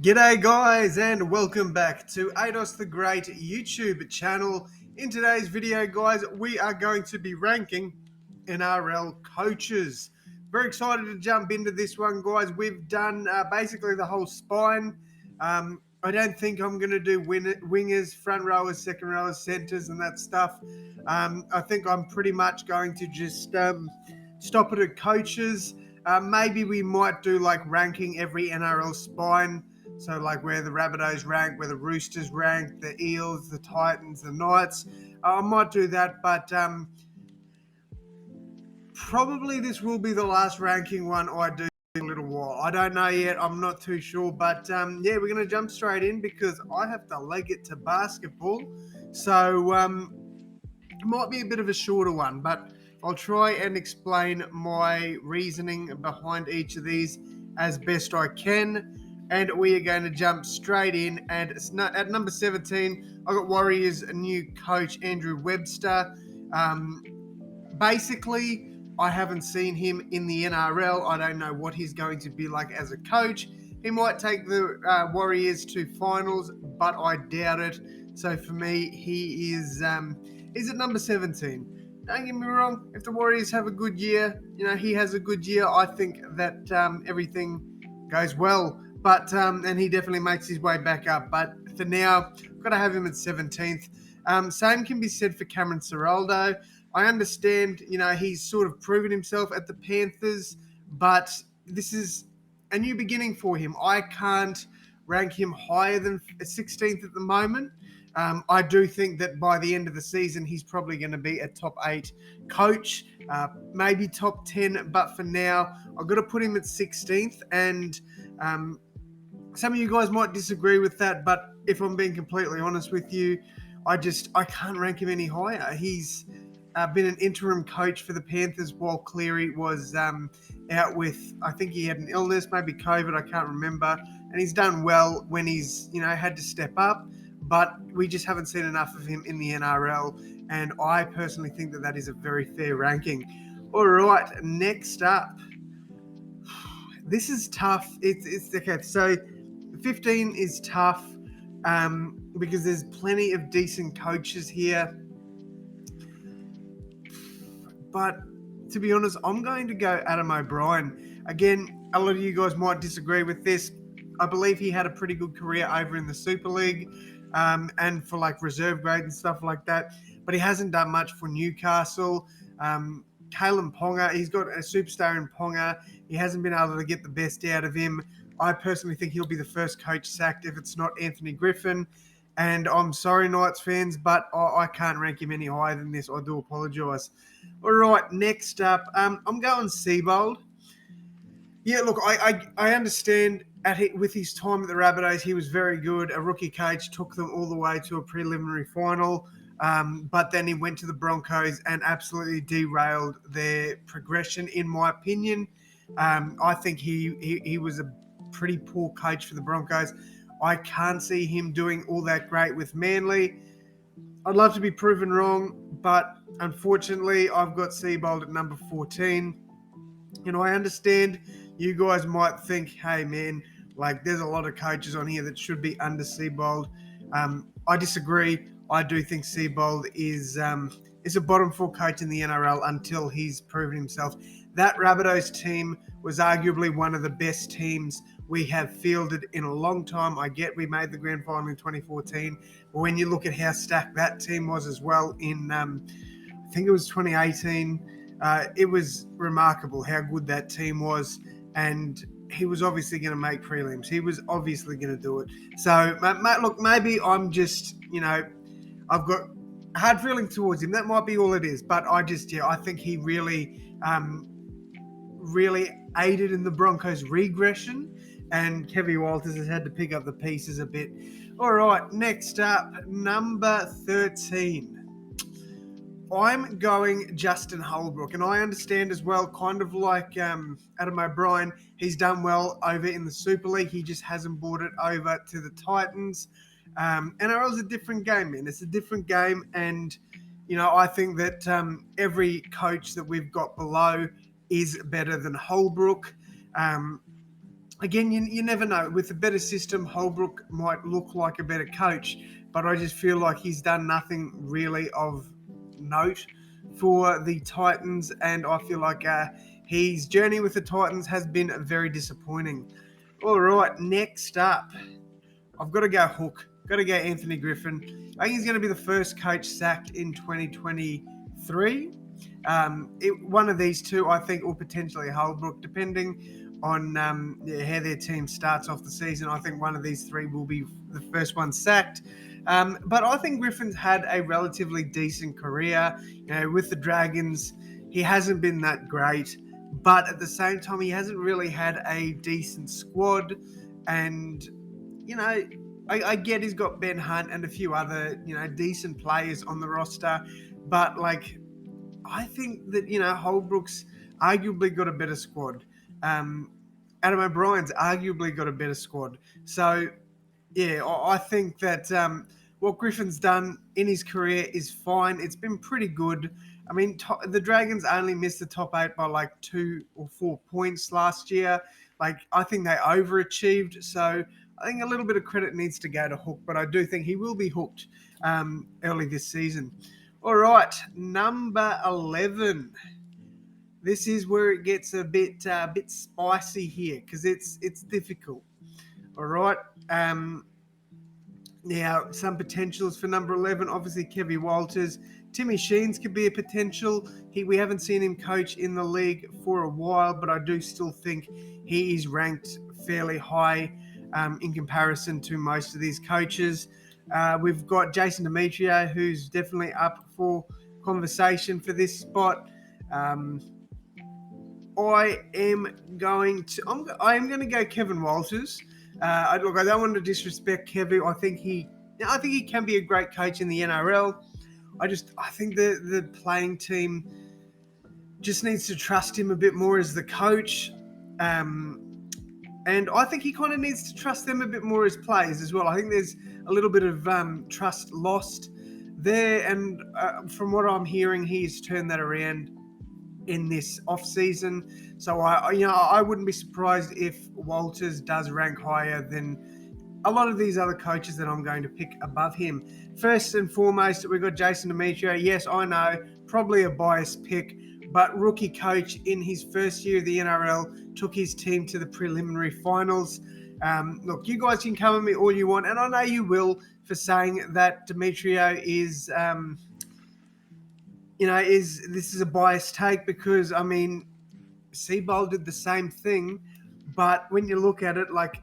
G'day guys and welcome back to AdosTheGreat YouTube channel. In today's video guys, we are going to be ranking NRL coaches. Very excited to jump into this one guys. We've done basically the whole spine. I don't think I'm going to do wingers, front rowers, second rowers, centers and that stuff. I think I'm pretty much going to just stop it at coaches. Maybe we might do like ranking every NRL spine. So like where the Rabbitohs rank, where the Roosters rank, the Eels, the Titans, the Knights. I might do that, but probably this will be the last ranking one I do in a little while. I don't know yet. I'm not too sure, but yeah, we're going to jump straight in because I have to leg it to basketball. So it might be a bit of a shorter one, but I'll try and explain my reasoning behind each of these as best I can. And we are going to jump straight in. And at number 17, I got Warriors new coach Andrew Webster. Basically, I haven't seen him in the NRL. I don't know what he's going to be like as a coach. He might take the Warriors to finals, but I doubt it. So for me, he's at number 17. Don't get me wrong. If the Warriors have a good year, he has a good year. I think that everything goes well. But and he definitely makes his way back up. But for now, I've got to have him at 17th. Same can be said for Cameron Ciraldo. I understand, he's sort of proven himself at the Panthers, but this is a new beginning for him. I can't rank him higher than 16th at the moment. I do think that by the end of the season, he's probably going to be a top 8 coach, maybe top 10. But for now, I've got to put him at 16th. And some of you guys might disagree with that. But if I'm being completely honest with you, I can't rank him any higher. He's been an interim coach for the Panthers while Cleary was out with, I think he had an illness, maybe COVID, I can't remember. And he's done well when he's, had to step up. But we just haven't seen enough of him in the NRL. And I personally think that is a very fair ranking. All right, next up. This is tough. It's okay. So 15 is tough because there's plenty of decent coaches here. But to be honest, I'm going to go Adam O'Brien. Again, a lot of you guys might disagree with this. I believe he had a pretty good career over in the Super League and for like reserve grade and stuff like that. But he hasn't done much for Newcastle. Kalen Ponga, he's got a superstar in Ponga. He hasn't been able to get the best out of him. I personally think he'll be the first coach sacked if it's not Anthony Griffin. And I'm sorry, Knights fans, but I can't rank him any higher than this. I do apologise. All right, next up, I'm going Seabold. Yeah, look, I understand with his time at the Rabbitohs, he was very good. A rookie coach took them all the way to a preliminary final, but then he went to the Broncos and absolutely derailed their progression, in my opinion. I think he was a pretty poor coach for the Broncos. I can't see him doing all that great with Manly. I'd love to be proven wrong, but unfortunately, I've got Seabold at number 14. I understand you guys might think, hey, man, like there's a lot of coaches on here that should be under Seabold. I disagree. I do think Seabold is a bottom 4 coach in the NRL until he's proven himself. That Rabbitohs team was arguably one of the best teams we have fielded in a long time. I get we made the grand final in 2014, but when you look at how stacked that team was as well in, I think it was 2018, it was remarkable how good that team was, and he was obviously going to make prelims. He was obviously going to do it. So, look, maybe I'm just, I've got a hard feeling towards him. That might be all it is, but I think he really aided in the Broncos' regression, and Kevin Walters has had to pick up the pieces a bit. All right, next up, number 13. I'm going Justin Holbrook, and I understand as well, kind of like Adam O'Brien, he's done well over in the Super League. He just hasn't brought it over to the Titans. NRL's a different game, man. It's a different game, and I think that every coach that we've got below is better than Holbrook. again, you never know. With a better system, Holbrook might look like a better coach, but I just feel like he's done nothing really of note for the Titans, and I feel like his journey with the Titans has been very disappointing. All right, next up, I've got to go Hook. Got to go Anthony Griffin. I think he's going to be the first coach sacked in 2023. One of these two, I think, or potentially Holbrook, depending on how their team starts off the season. I think one of these three will be the first one sacked. But I think Griffin's had a relatively decent career. With the Dragons, he hasn't been that great, but at the same time, he hasn't really had a decent squad. And you know, I get he's got Ben Hunt and a few other decent players on the roster, but like I think that Holbrook's arguably got a better squad. Um, Adam O'Brien's arguably got a better squad. So yeah, I think that what Griffin's done in his career is fine. It's been pretty good. I mean, the Dragons only missed the top 8 by like 2 or 4 points last year. Like, I think they overachieved. So I think a little bit of credit needs to go to Hook, but I do think he will be hooked early this season. All right, number 11. This is where it gets a bit spicy here because it's difficult. All right. Now, some potentials for number 11. Obviously, Kevin Walters. Timmy Sheens could be a potential. We haven't seen him coach in the league for a while, but I do still think he is ranked fairly high in comparison to most of these coaches. We've got Jason Demetrio, who's definitely up for conversation for this spot. I am going to go Kevin Walters. I don't want to disrespect Kevin. I think he can be a great coach in the NRL. I think the playing team just needs to trust him a bit more as the coach. And I think he kind of needs to trust them a bit more as players as well. I think there's a little bit of trust lost there. And from what I'm hearing, he's turned that around in this off season. So I wouldn't be surprised if Walters does rank higher than a lot of these other coaches that I'm going to pick above him. First and foremost, we've got Jason Demetrio. Yes, I know, probably a biased pick, but rookie coach in his first year of the NRL, took his team to the preliminary finals. Look, you guys can come at me all you want, and I know you will, for saying that Demetrio is this is a biased take because, I mean, Seabold did the same thing, but when you look at it, like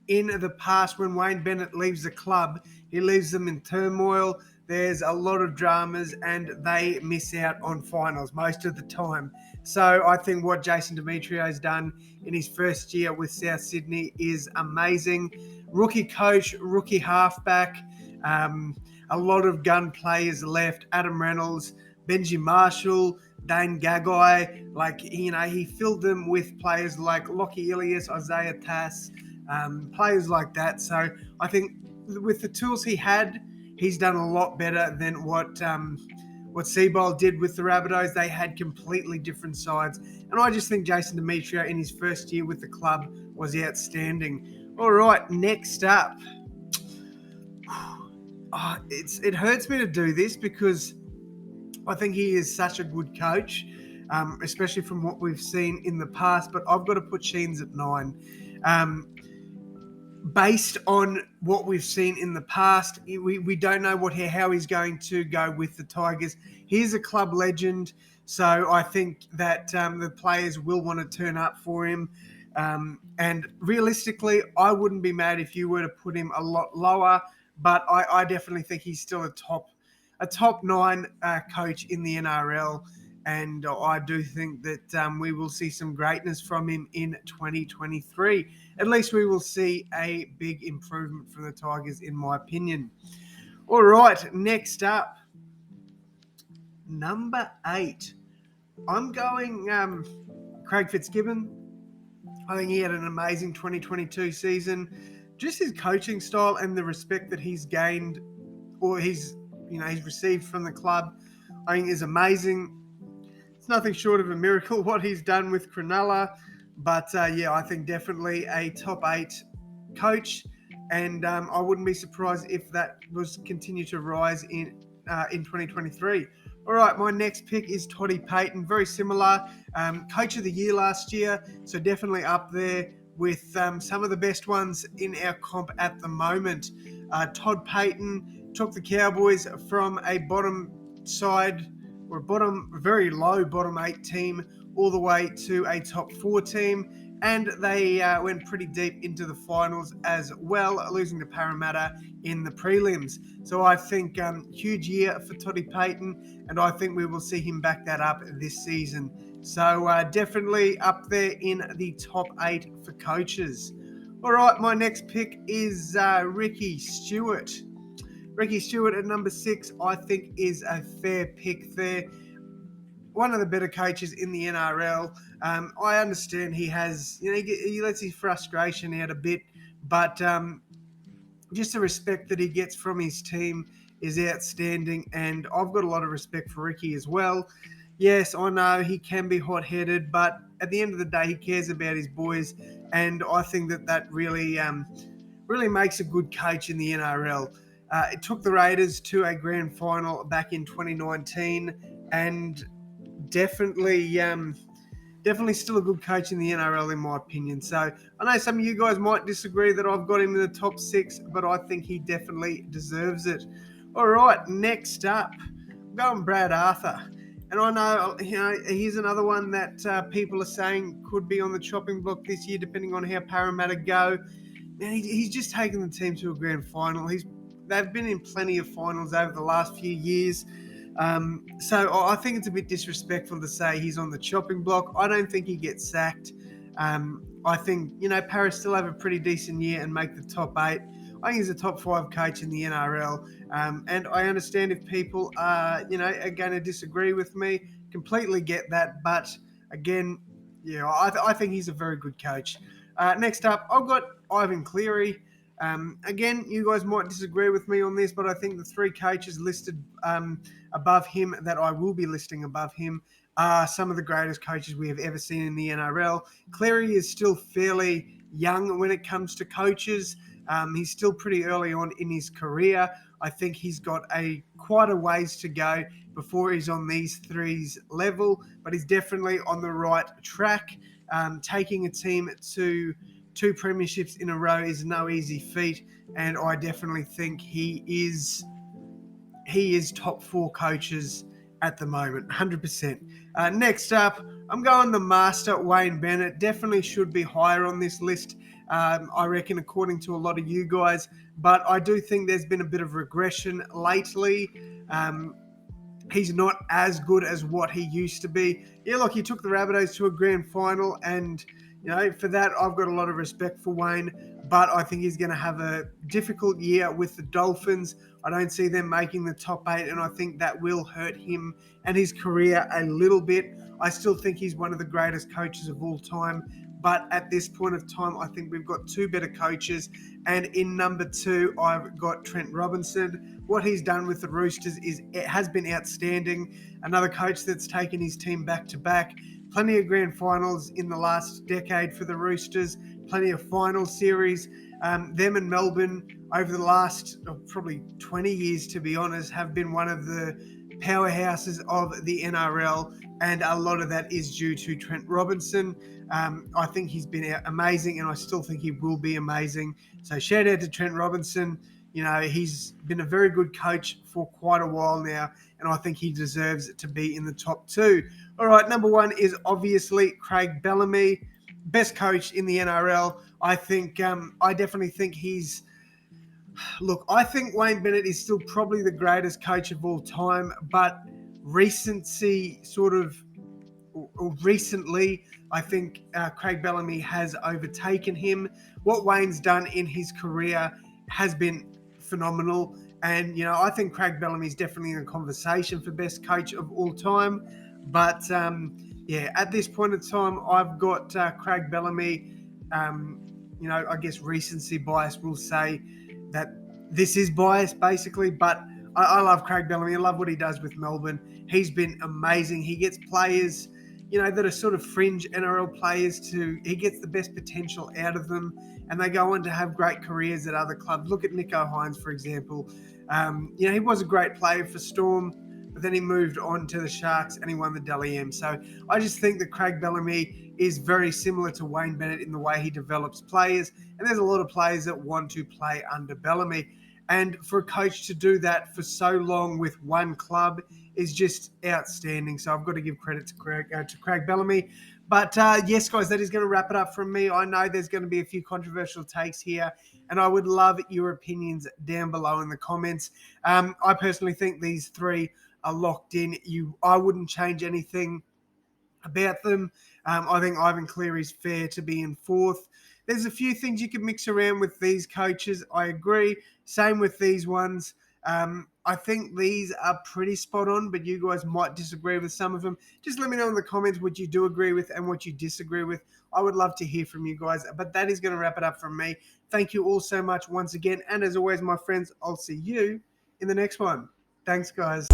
in the past, when Wayne Bennett leaves the club, he leaves them in turmoil. There's a lot of dramas, and they miss out on finals most of the time. So I think what Jason Demetrio has done in his first year with South Sydney is amazing. Rookie coach, rookie halfback, a lot of gun players left. Adam Reynolds, Benji Marshall, Dane Gagai, he filled them with players like Lockie Ilias, Isaiah Tass, players like that. So I think with the tools he had, he's done a lot better than what Seabold did with the Rabbitohs. They had completely different sides. And I just think Jason Demetrio in his first year with the club was outstanding. All right, next up. It hurts me to do this because I think he is such a good coach, especially from what we've seen in the past. But I've got to put Sheens at 9. Based on what we've seen in the past, we don't know how he's going to go with the Tigers. He's a club legend, so I think that the players will want to turn up for him. And realistically, I wouldn't be mad if you were to put him a lot lower, but I definitely think he's still a top 9 coach in the NRL. And I do think that we will see some greatness from him in 2023. At least we will see a big improvement from the Tigers, in my opinion. All right, next up, number 8. I'm going Craig Fitzgibbon. I think he had an amazing 2022 season. Just his coaching style and the respect that he's gained, or he's received from the club, I think is amazing. It's nothing short of a miracle what he's done with Cronulla. But yeah, I think definitely a top 8 coach, and I wouldn't be surprised if that was continue to rise in 2023. All right, my next pick is Toddy Payton. Very similar, coach of the year last year, so definitely up there with some of the best ones in our comp at the moment. Todd Payton took the Cowboys from a bottom side or very low bottom 8 team all the way to a top 4 team, and they went pretty deep into the finals as well, losing to Parramatta in the prelims. So I think huge year for Toddy Payton, and I think we will see him back that up this season. So definitely up there in the top 8 for coaches. All right, my next pick is Ricky Stewart. Ricky Stewart at number 6, I think, is a fair pick there. One of the better coaches in the NRL. I understand he has, he lets his frustration out a bit, but just the respect that he gets from his team is outstanding, and I've got a lot of respect for Ricky as well. Yes, I know he can be hot-headed, but at the end of the day, he cares about his boys, and I think that really makes a good coach in the NRL. It took the Raiders to a grand final back in 2019, and definitely definitely still a good coach in the NRL in my opinion. So I know some of you guys might disagree that I've got him in the top 6, but I think he definitely deserves it. All right, next up, I'm going Brad Arthur. And I know, he's another one that people are saying could be on the chopping block this year, depending on how Parramatta go. Man, he's just taken the team to a grand final. They've been in plenty of finals over the last few years. So I think it's a bit disrespectful to say he's on the chopping block. I don't think he gets sacked. I think, Paris still have a pretty decent year and make the top 8. I think he's a top 5 coach in the NRL. And I understand if people are going to disagree with me. Completely get that. But again, yeah, I think he's a very good coach. Next up, I've got Ivan Cleary. Again, you guys might disagree with me on this, but I think the 3 coaches listed above him that I will be listing above him are some of the greatest coaches we have ever seen in the NRL. Cleary is still fairly young when it comes to coaches. He's still pretty early on in his career. I think he's got quite a ways to go before he's on these three's level, but he's definitely on the right track. Taking a team to 2 premierships in a row is no easy feat, and I definitely think he is top 4 coaches at the moment, 100%. Next up, I'm going the master, Wayne Bennett. Definitely should be higher on this list, I reckon, according to a lot of you guys. But I do think there's been a bit of regression lately. He's not as good as what he used to be. Yeah, look, he took the Rabbitohs to a grand final, and for that, I've got a lot of respect for Wayne, but I think he's going to have a difficult year with the Dolphins. I don't see them making the top 8, and I think that will hurt him and his career a little bit. I still think he's one of the greatest coaches of all time, but at this point of time, I think we've got 2 better coaches, and in number 2, I've got Trent Robinson. What he's done with the Roosters has been outstanding. Another coach that's taken his team back to back. Plenty of grand finals in the last decade for the Roosters. Plenty of final series. Them and Melbourne over the last probably 20 years, to be honest, have been one of the powerhouses of the NRL, and a lot of that is due to Trent Robinson. I think he's been amazing, and I still think he will be amazing. So shout out to Trent Robinson. He's been a very good coach for quite a while now, and I think he deserves to be in the top 2. All right, number 1 is obviously Craig Bellamy, best coach in the NRL. I definitely think he's... Look, I think Wayne Bennett is still probably the greatest coach of all time, but recently, I think Craig Bellamy has overtaken him. What Wayne's done in his career has been phenomenal. And, I think Craig Bellamy is definitely in a conversation for best coach of all time. But, at this point in time, I've got Craig Bellamy. I guess recency bias will say that this is bias, basically. But I love Craig Bellamy. I love what he does with Melbourne. He's been amazing. He gets players that are sort of fringe NRL players he gets the best potential out of them, and they go on to have great careers at other clubs. Look at Nico Hines, for example. He was a great player for Storm, but then he moved on to the Sharks and he won the Dally M. So I just think that Craig Bellamy is very similar to Wayne Bennett in the way he develops players, and there's a lot of players that want to play under Bellamy. And for a coach to do that for so long with one club is just outstanding. So I've got to give credit to Craig Bellamy. But yes, guys, that is going to wrap it up from me. I know there's going to be a few controversial takes here, and I would love your opinions down below in the comments. I personally think these three are locked in. I wouldn't change anything about them. I think Ivan Cleary's fair to be in fourth. There's a few things you can mix around with these coaches. I agree. Same with these ones. I think these are pretty spot on, but you guys might disagree with some of them. Just let me know in the comments what you do agree with and what you disagree with. I would love to hear from you guys. But that is going to wrap it up from me. Thank you all so much once again. And as always, my friends, I'll see you in the next one. Thanks, guys.